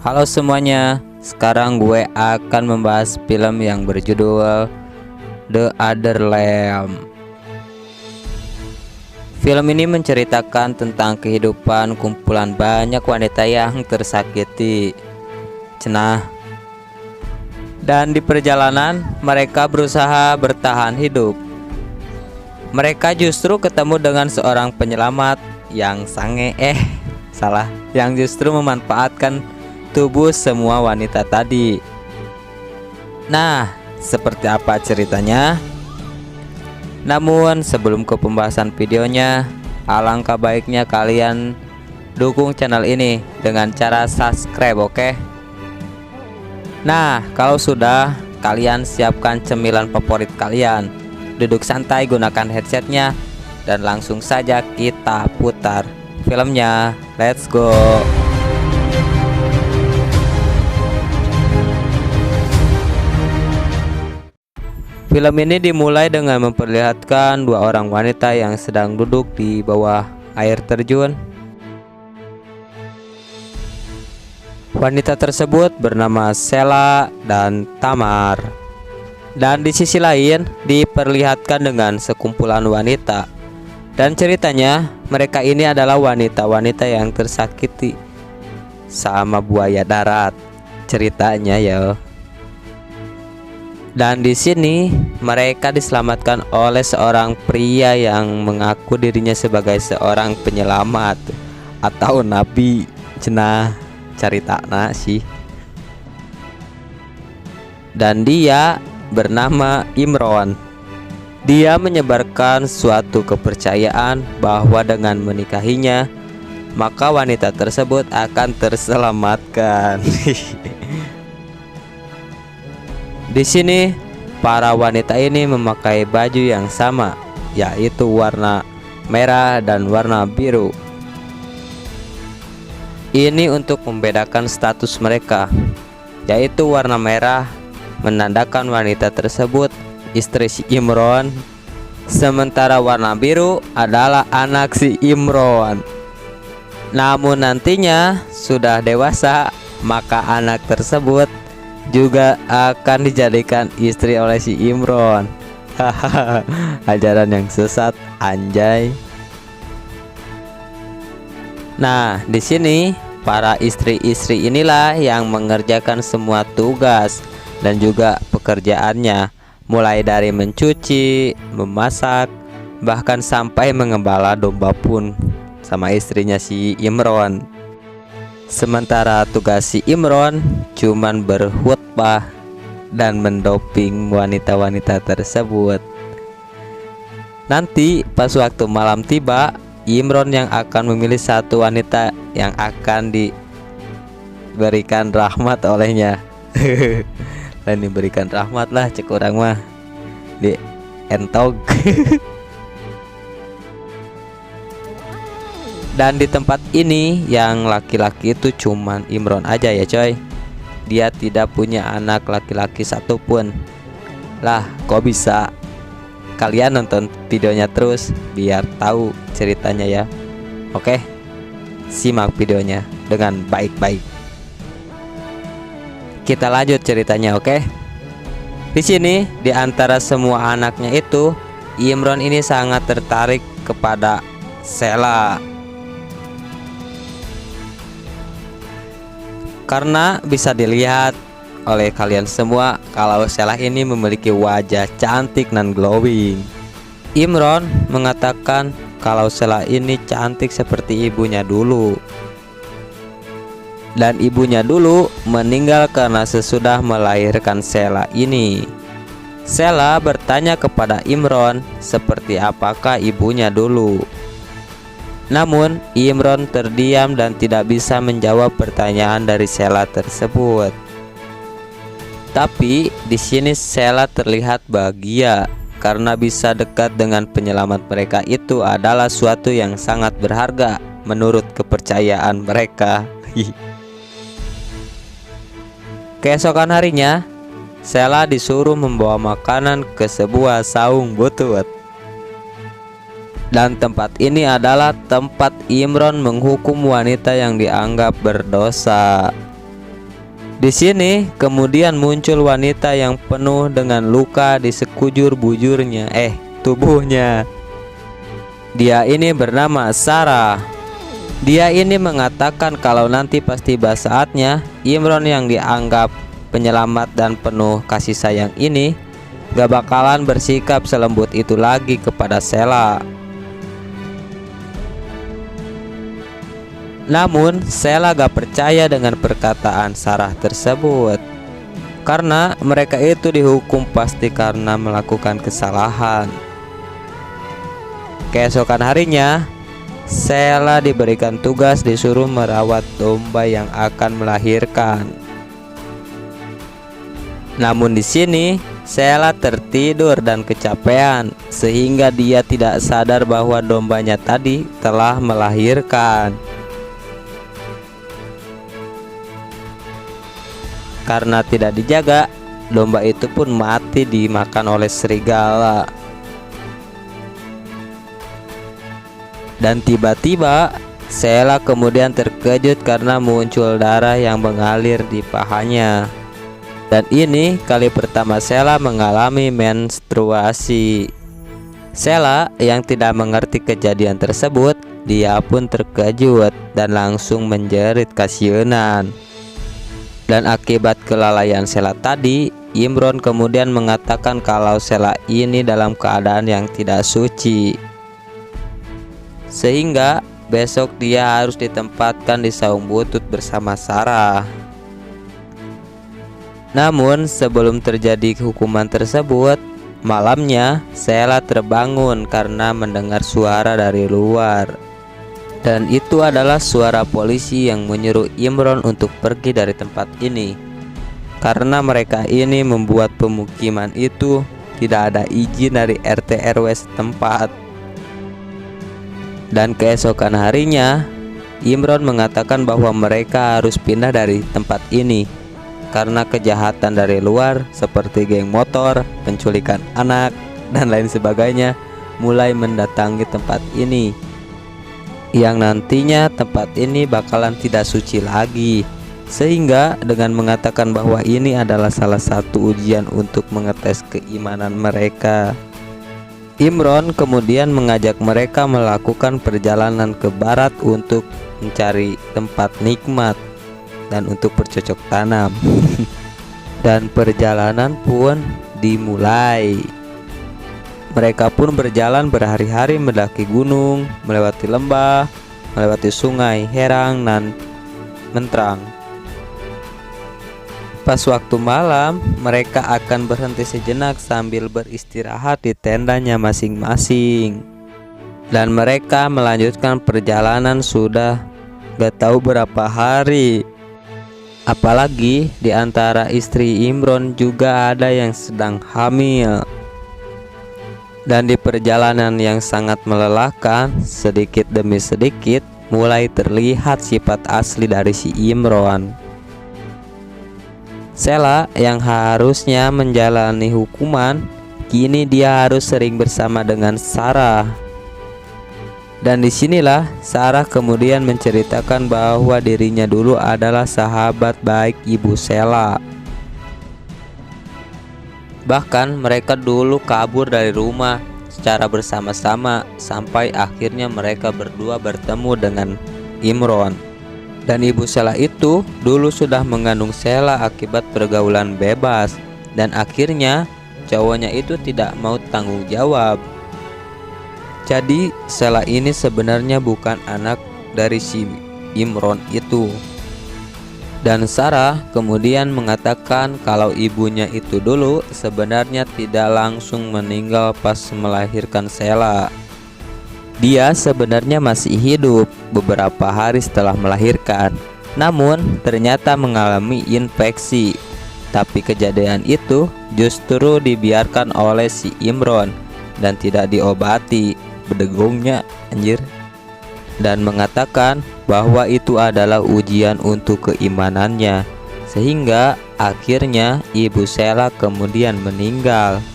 Halo semuanya, sekarang gue akan membahas film yang berjudul The Other Lamb. Film ini menceritakan tentang kehidupan kumpulan banyak wanita yang tersakiti, cenah. Dan di perjalanan mereka berusaha bertahan hidup. Mereka justru ketemu dengan seorang penyelamat yang yang justru memanfaatkan tubuh semua wanita tadi. Nah, seperti apa ceritanya? Namun sebelum ke pembahasan videonya, alangkah baiknya kalian dukung channel ini dengan cara subscribe, oke? Nah, kalau sudah, kalian siapkan cemilan favorit kalian. Duduk santai, gunakan headsetnya, dan langsung saja kita putar filmnya. Let's go. Film ini dimulai dengan memperlihatkan dua orang wanita yang sedang duduk di bawah air terjun. Wanita tersebut bernama Sheila dan Tamar. Dan di sisi lain diperlihatkan dengan sekumpulan wanita. Dan ceritanya mereka ini adalah wanita-wanita yang tersakiti sama buaya darat. Ceritanya ya. Dan di sini mereka diselamatkan oleh seorang pria yang mengaku dirinya sebagai seorang penyelamat atau nabi, cenah caritana sih. Dan dia bernama Imron. Dia menyebarkan suatu kepercayaan bahwa dengan menikahinya maka wanita tersebut akan terselamatkan. Di sini para wanita ini memakai baju yang sama, yaitu warna merah dan warna biru. Ini untuk membedakan status mereka, yaitu warna merah menandakan wanita tersebut istri si Imron, sementara warna biru adalah anak si Imron. Namun nantinya sudah dewasa, maka anak tersebut juga akan dijadikan istri oleh si Imron. Ajaran yang sesat, anjay. Nah, di sini para istri-istri inilah yang mengerjakan semua tugas dan juga pekerjaannya, mulai dari mencuci, memasak, bahkan sampai mengembala domba pun sama istrinya si Imron. Sementara tugas si Imron cuman berkhutbah dan mendoping wanita-wanita tersebut. Nanti pas waktu malam tiba, Imron yang akan memilih satu wanita yang akan diberikan rahmat olehnya. Dan diberikan rahmat lah cek orang mah di entog. Dan di tempat ini yang laki-laki itu cuman Imron aja ya coy. Dia tidak punya anak laki-laki satupun. Lah kok bisa? Kalian nonton videonya terus biar tahu ceritanya ya. Oke, simak videonya dengan baik-baik. Kita lanjut ceritanya, oke? Di sini di antara semua anaknya itu, Imron ini sangat tertarik kepada Sheila. Karena bisa dilihat oleh kalian semua kalau Sheila ini memiliki wajah cantik dan glowing. Imron mengatakan kalau Sheila ini cantik seperti ibunya dulu. Dan ibunya dulu meninggal karena sesudah melahirkan Sheila ini. Sheila bertanya kepada Imron seperti apakah ibunya dulu. Namun Imron terdiam dan tidak bisa menjawab pertanyaan dari Sheila tersebut. Tapi di sini Sheila terlihat bahagia karena bisa dekat dengan penyelamat mereka itu adalah suatu yang sangat berharga menurut kepercayaan mereka. Keesokan harinya, Sheila disuruh membawa makanan ke sebuah saung butut. Dan tempat ini adalah tempat Imron menghukum wanita yang dianggap berdosa. Di sini kemudian muncul wanita yang penuh dengan luka di sekujur tubuhnya. Dia ini bernama Sarah. Dia ini mengatakan kalau nanti pas tiba saatnya, Imron yang dianggap penyelamat dan penuh kasih sayang ini gak bakalan bersikap selembut itu lagi kepada Sheila. Namun Sheila gak percaya dengan perkataan Sarah tersebut, karena mereka itu dihukum pasti karena melakukan kesalahan. Keesokan harinya, Sheila diberikan tugas disuruh merawat domba yang akan melahirkan. Namun di sini Sheila tertidur dan kecapean sehingga dia tidak sadar bahwa dombanya tadi telah melahirkan. Karena tidak dijaga, domba itu pun mati dimakan oleh serigala. Dan tiba-tiba Sheila kemudian terkejut karena muncul darah yang mengalir di pahanya. Dan ini kali pertama Sheila mengalami menstruasi. Sheila yang tidak mengerti kejadian tersebut, dia pun terkejut dan langsung menjerit kasihanan. Dan akibat kelalaian Sheila tadi, Imron kemudian mengatakan kalau Sheila ini dalam keadaan yang tidak suci, sehingga besok dia harus ditempatkan di saung butut bersama Sarah. Namun sebelum terjadi hukuman tersebut, malamnya Sheila terbangun karena mendengar suara dari luar. Dan itu adalah suara polisi yang menyuruh Imron untuk pergi dari tempat ini, karena mereka ini membuat pemukiman itu tidak ada izin dari RT RW setempat. Dan keesokan harinya, Imron mengatakan bahwa mereka harus pindah dari tempat ini karena kejahatan dari luar seperti geng motor, penculikan anak, dan lain sebagainya mulai mendatangi tempat ini, yang nantinya tempat ini bakalan tidak suci lagi. Sehingga dengan mengatakan bahwa ini adalah salah satu ujian untuk mengetes keimanan mereka, Imron kemudian mengajak mereka melakukan perjalanan ke barat untuk mencari tempat nikmat dan untuk bercocok tanam. Dan perjalanan pun dimulai. Mereka pun berjalan berhari-hari mendaki gunung, melewati lembah, melewati sungai, herang, dan mentrang. Pas waktu malam, mereka akan berhenti sejenak sambil beristirahat di tendanya masing-masing. Dan mereka melanjutkan perjalanan sudah gak tahu berapa hari. Apalagi di antara istri Imron juga ada yang sedang hamil. Dan di perjalanan yang sangat melelahkan, sedikit demi sedikit mulai terlihat sifat asli dari si Imron. Sheila yang harusnya menjalani hukuman, kini dia harus sering bersama dengan Sarah. Dan disinilah Sarah kemudian menceritakan bahwa dirinya dulu adalah sahabat baik ibu Sheila. Bahkan mereka dulu kabur dari rumah secara bersama-sama sampai akhirnya mereka berdua bertemu dengan Imron. Dan ibu Sheila itu dulu sudah mengandung Sheila akibat pergaulan bebas, dan akhirnya cowoknya itu tidak mau tanggung jawab. Jadi Sheila ini sebenarnya bukan anak dari si Imron itu. Dan Sarah kemudian mengatakan kalau ibunya itu dulu sebenarnya tidak langsung meninggal pas melahirkan Sheila. Dia sebenarnya masih hidup beberapa hari setelah melahirkan, namun ternyata mengalami infeksi. Tapi kejadian itu justru dibiarkan oleh si Imron dan tidak diobati. Bedegongnya anjir. Dan mengatakan bahwa itu adalah ujian untuk keimanannya, sehingga akhirnya ibu Sheila kemudian meninggal.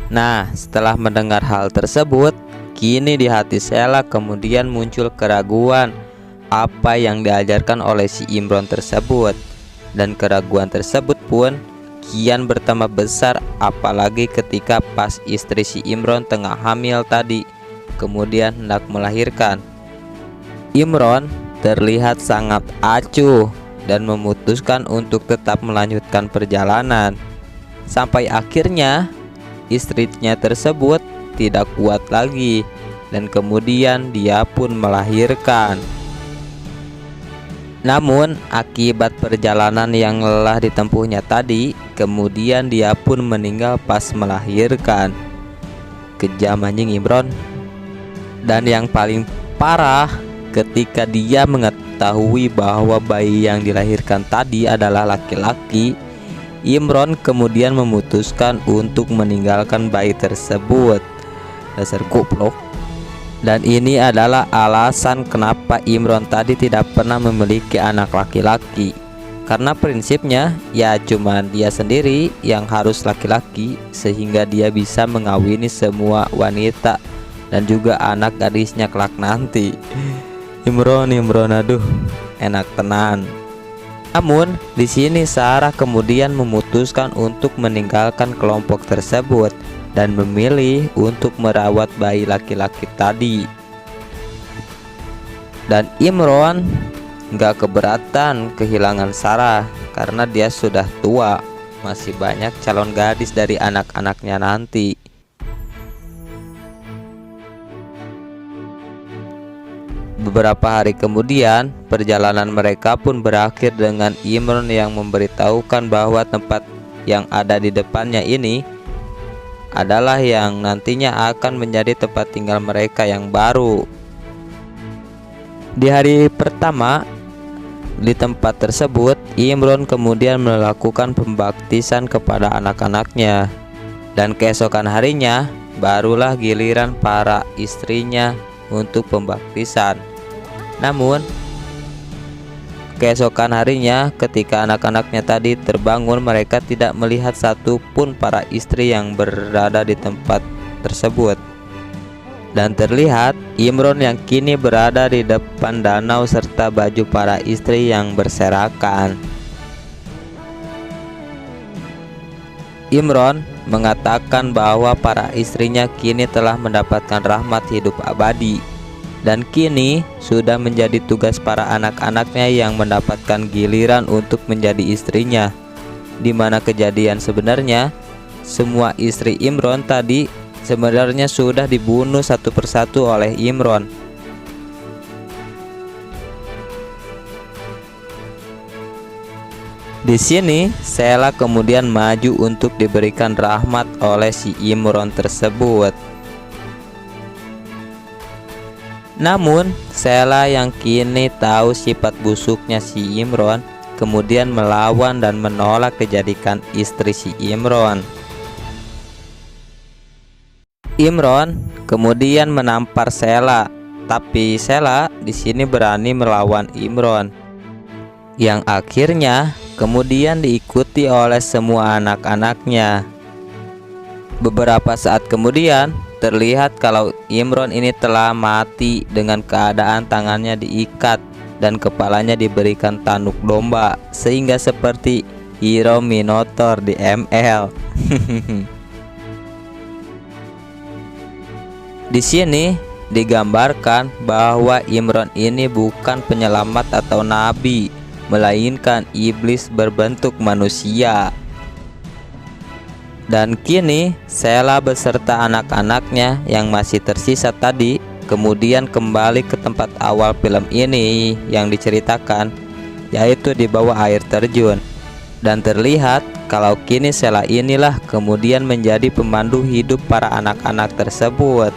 Nah, setelah mendengar hal tersebut, kini di hati Sheila kemudian muncul keraguan apa yang diajarkan oleh si Imron tersebut. Dan keraguan tersebut pun kian bertambah besar, apalagi ketika pas istri si Imron tengah hamil tadi, kemudian hendak melahirkan. Imron terlihat sangat acuh dan memutuskan untuk tetap melanjutkan perjalanan. Sampai akhirnya istrinya tersebut tidak kuat lagi dan kemudian dia pun melahirkan. Namun akibat perjalanan yang lelah ditempuhnya tadi, kemudian dia pun meninggal pas melahirkan. Kejam anjing Imron. Dan yang paling parah, ketika dia mengetahui bahwa bayi yang dilahirkan tadi adalah laki-laki, Imron kemudian memutuskan untuk meninggalkan bayi tersebut. Dasar goblok. Dan ini adalah alasan kenapa Imron tadi tidak pernah memiliki anak laki-laki. Karena prinsipnya ya cuma dia sendiri yang harus laki-laki, sehingga dia bisa mengawini semua wanita dan juga anak gadisnya kelak nanti. Imron aduh, enak tenan. Namun di sini Sarah kemudian memutuskan untuk meninggalkan kelompok tersebut dan memilih untuk merawat bayi laki-laki tadi. Dan Imron gak keberatan kehilangan Sarah karena dia sudah tua, masih banyak calon gadis dari anak-anaknya nanti. Beberapa hari kemudian, perjalanan mereka pun berakhir dengan Imron yang memberitahukan bahwa tempat yang ada di depannya ini adalah yang nantinya akan menjadi tempat tinggal mereka yang baru. Di hari pertama di tempat tersebut, Imron kemudian melakukan pembaptisan kepada anak-anaknya. Dan keesokan harinya barulah giliran para istrinya untuk pembaptisan. Namun keesokan harinya ketika anak-anaknya tadi terbangun, mereka tidak melihat satupun para istri yang berada di tempat tersebut. Dan terlihat Imron yang kini berada di depan danau serta baju para istri yang berserakan. Imron mengatakan bahwa para istrinya kini telah mendapatkan rahmat hidup abadi, dan kini sudah menjadi tugas para anak-anaknya yang mendapatkan giliran untuk menjadi istrinya. Di mana kejadian sebenarnya semua istri Imron tadi sebenarnya sudah dibunuh satu persatu oleh Imron. Di sini Sheila kemudian maju untuk diberikan rahmat oleh si Imron tersebut. Namun Sheila yang kini tahu sifat busuknya si Imron kemudian melawan dan menolak dijadikan istri si Imron. Imron kemudian menampar Sheila, tapi Sheila di sini berani melawan Imron, yang akhirnya kemudian diikuti oleh semua anak-anaknya. Beberapa saat kemudian terlihat kalau Imron ini telah mati dengan keadaan tangannya diikat dan kepalanya diberikan tanduk domba, sehingga seperti hero Minotaur di ML. Di sini digambarkan bahwa Imron ini bukan penyelamat atau nabi, melainkan iblis berbentuk manusia. Dan kini Sheila beserta anak-anaknya yang masih tersisa tadi kemudian kembali ke tempat awal film ini yang diceritakan, yaitu di bawah air terjun. Dan terlihat kalau kini Sheila inilah kemudian menjadi pemandu hidup para anak-anak tersebut.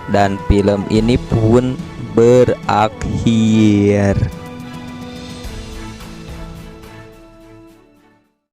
Dan film ini pun berakhir.